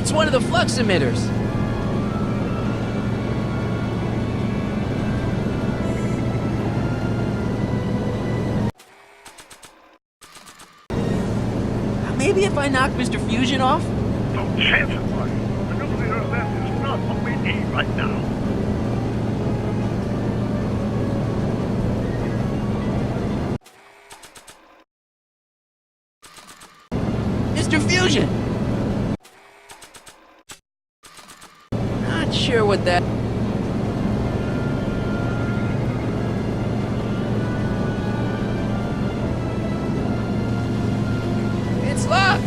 It's one of the flux emitters. Maybe if I knock Mr. Fusion off? Don't chance it, Marty. The nuclear event is not what we need right now. Mr. Fusion! Not sure what that... It's locked!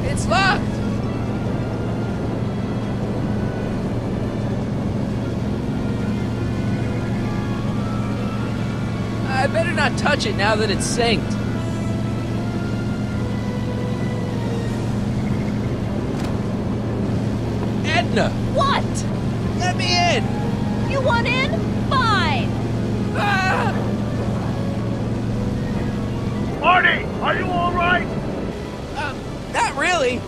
It's locked! I better not touch it now that it's synced. Edna! What? Let me in! You want in? Fine. Ah! Marty, are you all right? Not really.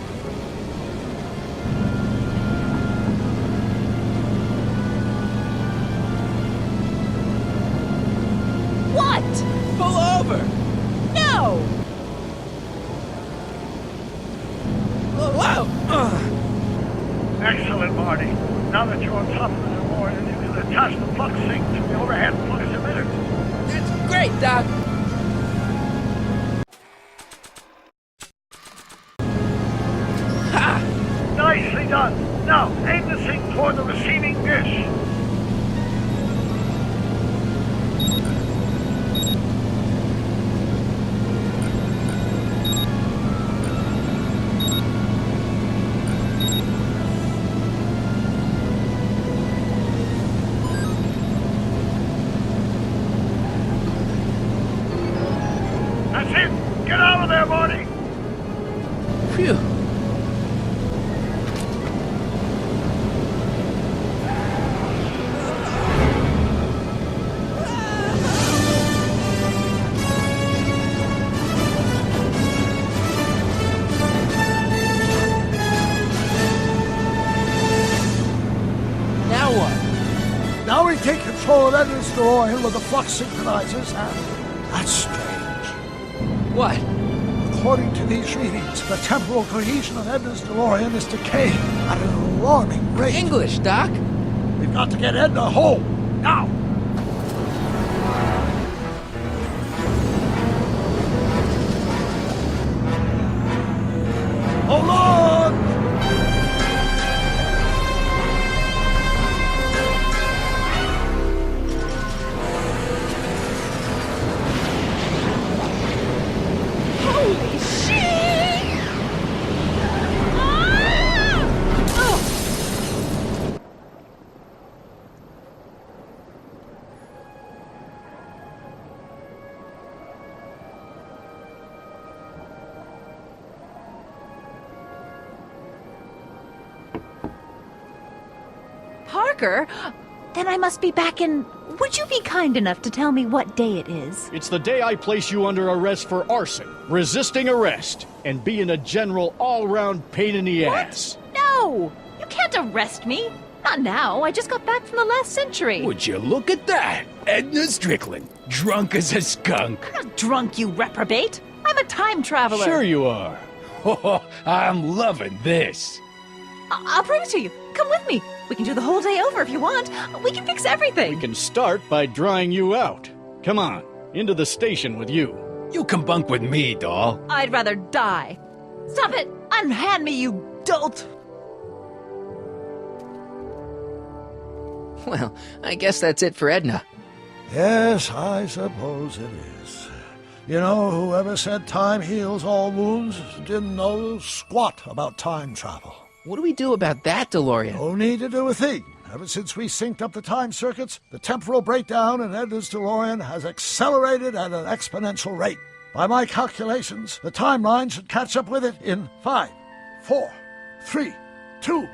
What? Pull over! No! Whoa! Ugh. Excellent, Marty. Now that you're on top of the DeLorean, you can attach the flux sink to the overhead flux emitter. That's great, Doc. Ha! Nicely done. Now, aim the sink toward the receiving dish. That's it. Get out of there, Marty. Phew. Now what? Now we take control of Edna's DeLorean with the flux synchronizers, and that's strange. What? According to these readings, the temporal cohesion of Edna's DeLorean is decaying at an alarming rate. English, Doc. We've got to get Edna home, now! Hold on! Holy shit! Ah! Ugh. Parker? Then I must be back in... Would you be kind enough to tell me what day it is? It's the day I place you under arrest for arson, resisting arrest, and being a general all-round pain in the ass. No! You can't arrest me! Not now. I just got back from the last century. Would you look at that? Edna Strickland, drunk as a skunk. I'm not drunk, you reprobate. I'm a time traveler. Sure you are. Oh, I'm loving this. I'll prove it to you. Come with me. We can do the whole day over if you want. We can fix everything. We can start by drying you out. Come on, into the station with you. You can bunk with me, doll. I'd rather die. Stop it! Unhand me, you dolt! Well, I guess that's it for Edna. Yes, I suppose it is. You know, whoever said time heals all wounds didn't know squat about time travel. What do we do about that, DeLorean? No need to do a thing. Ever since we synced up the time circuits, the temporal breakdown in Edna's DeLorean has accelerated at an exponential rate. By my calculations, the timeline should catch up with it in 5, 4, 3, 2,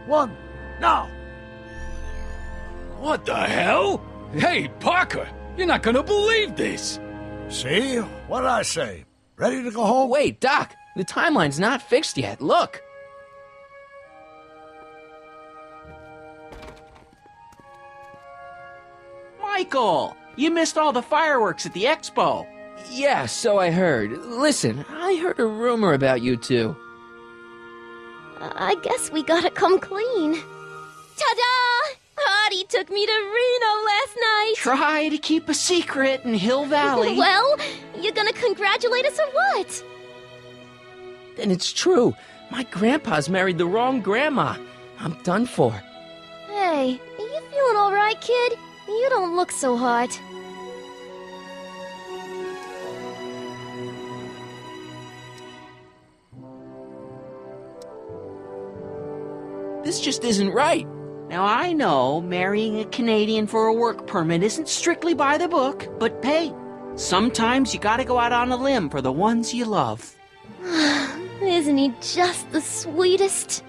1, now! What the hell? Hey, Parker, you're not gonna believe this. See? What did I say? Ready to go home? Wait, Doc, the timeline's not fixed yet. Look. Michael, you missed all the fireworks at the expo. Yeah, so I heard. Listen, I heard a rumor about you two. I guess we gotta come clean. Ta-da! Artie took me to Reno last night. Try to keep a secret in Hill Valley. Well, you gonna congratulate us or what? Then it's true. My grandpa's married the wrong grandma. I'm done for. Hey, are you feeling all right, kid? You don't look so hot. This just isn't right. Now, I know marrying a Canadian for a work permit isn't strictly by the book, but hey, sometimes you gotta go out on a limb for the ones you love. Isn't he just the sweetest?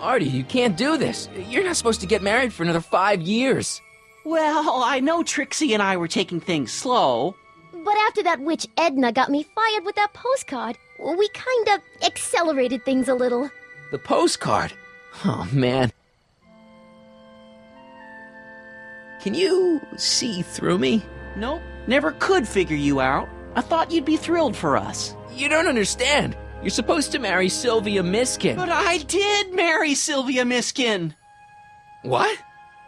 Artie, you can't do this. You're not supposed to get married for another 5 years. Well, I know Trixie and I were taking things slow. But after that witch Edna got me fired with that postcard, we kinda accelerated things a little. The postcard. Oh, man. Can you see through me? Nope, never could figure you out. I thought you'd be thrilled for us. You don't understand. You're supposed to marry Sylvia Miskin. But I did marry Sylvia Miskin. What?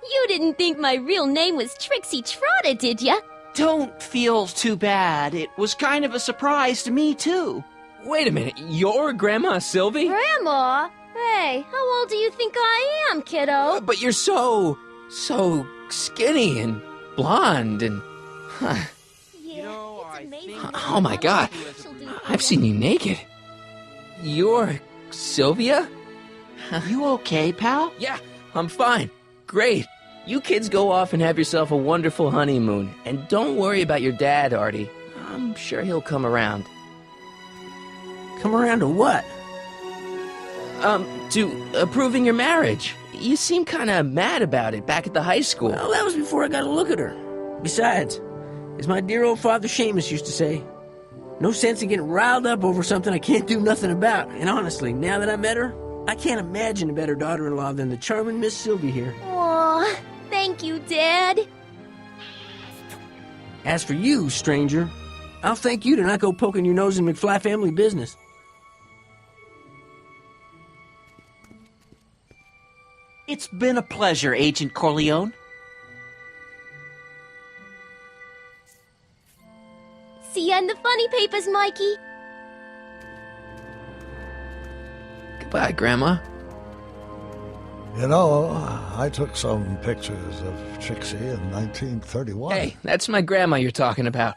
You didn't think my real name was Trixie Trotter, did ya? Don't feel too bad. It was kind of a surprise to me, too. Wait a minute. You're Grandma Sylvie? Grandma? Hey, how old do you think I am, kiddo? But you're so skinny and blonde and... Yeah, I it's amazing. think- Oh my God. I've seen you naked. You're Sylvia? You okay, pal? Yeah, I'm fine. Great. You kids go off and have yourself a wonderful honeymoon. And don't worry about your dad, Artie. I'm sure he'll come around. Come around to what? To approving your marriage. You seem kind of mad about it back at the high school. Well, that was before I got a look at her. Besides, as my dear old father Seamus used to say, no sense in getting riled up over something I can't do nothing about. And honestly, now that I met her, I can't imagine a better daughter-in-law than the charming Miss Sylvie here. Aw, thank you, Dad. As for you, stranger, I'll thank you to not go poking your nose in McFly family business. It's been a pleasure, Agent Corleone. See ya in the funny papers, Mikey. Goodbye, Grandma. You know, I took some pictures of Trixie in 1931. Hey, that's my grandma you're talking about.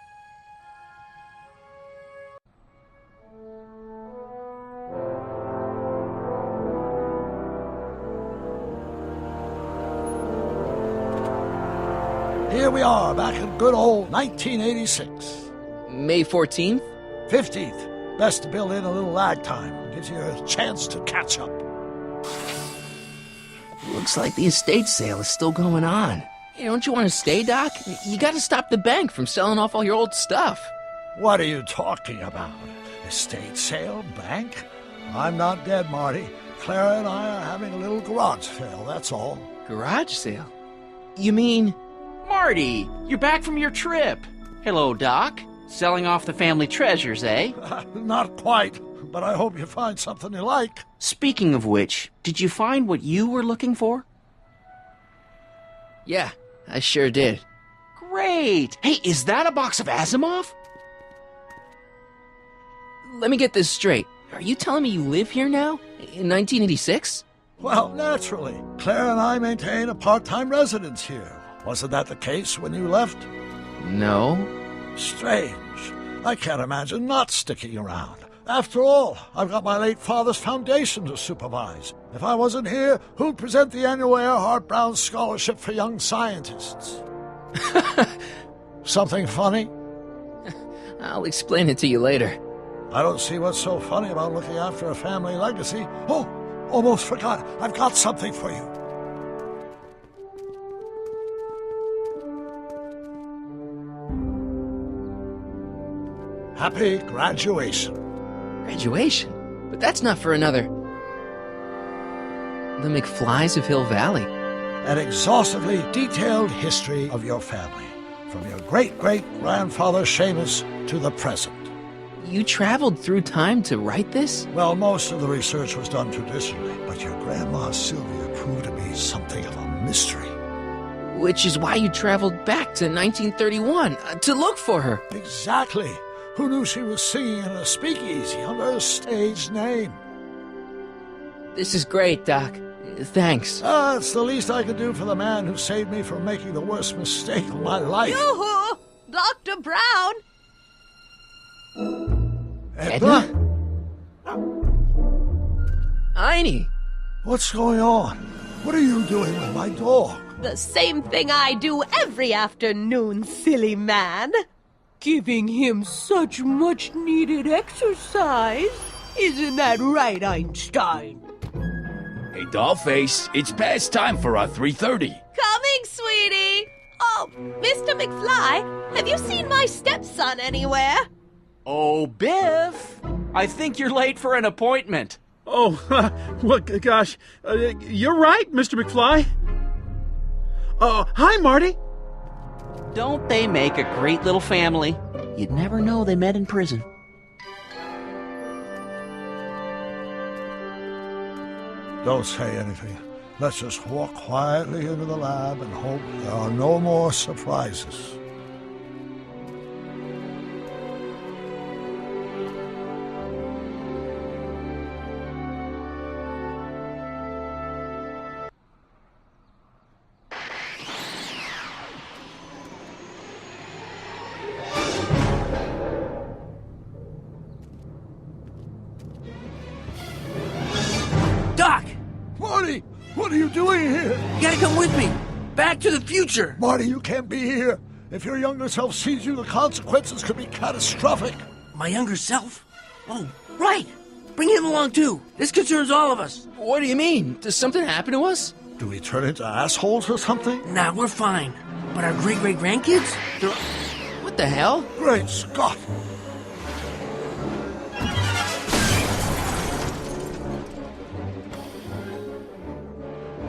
Here we are, back in good old 1986. May 14th? 15th. Best to build in a little lag time. Gives you a chance to catch up. Looks like the estate sale is still going on. Hey, don't you want to stay, Doc? You gotta stop the bank from selling off all your old stuff. What are you talking about? Estate sale? Bank? I'm not dead, Marty. Clara and I are having a little garage sale, that's all. Garage sale? You mean... Marty, you're back from your trip. Hello, Doc. Selling off the family treasures, eh? Not quite, but I hope you find something you like. Speaking of which, did you find what you were looking for? Yeah, I sure did. Great! Hey, is that a box of Asimov? Let me get this straight. Are you telling me you live here now? In 1986? Well, naturally. Claire and I maintain a part-time residence here. Wasn't that the case when you left? No. Strange. I can't imagine not sticking around. After all, I've got my late father's foundation to supervise. If I wasn't here, who'd present the annual Earhart Brown Scholarship for Young Scientists? Something funny? I'll explain it to you later. I don't see what's so funny about looking after a family legacy. Oh, almost forgot. I've got something for you. Happy graduation. Graduation? But that's not for another... The McFlys of Hill Valley. An exhaustively detailed history of your family, from your great-great-grandfather Seamus to the present. You traveled through time to write this? Well, most of the research was done traditionally, but your grandma Sylvia proved to be something of a mystery. Which is why you traveled back to 1931, to look for her. Exactly. Who knew she was singing in a speakeasy under a stage name? This is great, Doc. Thanks. It's the least I could do for the man who saved me from making the worst mistake of my life. Yoo-hoo! Dr. Brown! Edna? Einie! What's going on? What are you doing with my dog? The same thing I do every afternoon, silly man. Giving him such much-needed exercise. Isn't that right, Einstein? Hey, Dollface, it's past time for our 3:30. Coming, sweetie. Oh, Mr. McFly, have you seen my stepson anywhere? Oh, Biff! I think you're late for an appointment. Oh, well, gosh. You're right, Mr. McFly. Hi, Marty. Don't they make a great little family? You'd never know they met in prison. Don't say anything. Let's just walk quietly into the lab and hope there are no more surprises. Doc! Marty! What are you doing here? You gotta come with me! Back to the future! Marty, you can't be here. If your younger self sees you, the consequences could be catastrophic. My younger self? Oh, right! Bring him along too! This concerns all of us! What do you mean? Does something happen to us? Do we turn into assholes or something? Nah, we're fine. But our great-great-grandkids? They're... What the hell? Great Scott!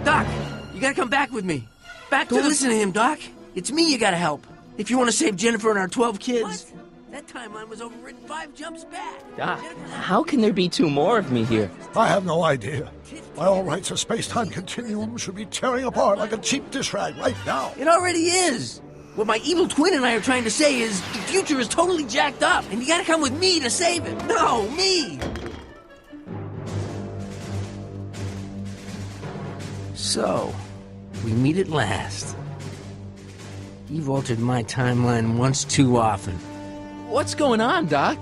Doc, you gotta come back with me. Back to listen to him, Doc. It's me you gotta help. If you want to save Jennifer and our 12 kids. What? That timeline was overwritten 5 jumps back. Doc, how can there be 2 more of me here? I have no idea. By all rights, a space-time continuum should be tearing apart like a cheap dish rag right now. It already is. What my evil twin and I are trying to say is the future is totally jacked up, and you gotta come with me to save it. No, me! So, we meet at last. You've altered my timeline once too often. What's going on, Doc?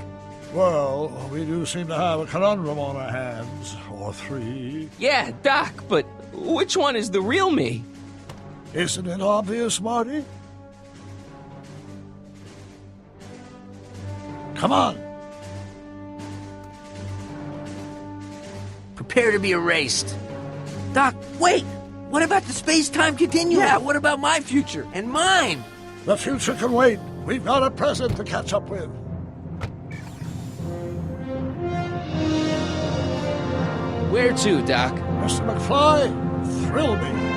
Well, we do seem to have a conundrum on our hands. Or 3. Yeah, Doc, but which one is the real me? Isn't it obvious, Marty? Come on. Prepare to be erased. Doc, wait! What about the space-time continuum? Yeah, what about my future? And mine? The future can wait. We've got a present to catch up with. Where to, Doc? Mr. McFly, thrill me.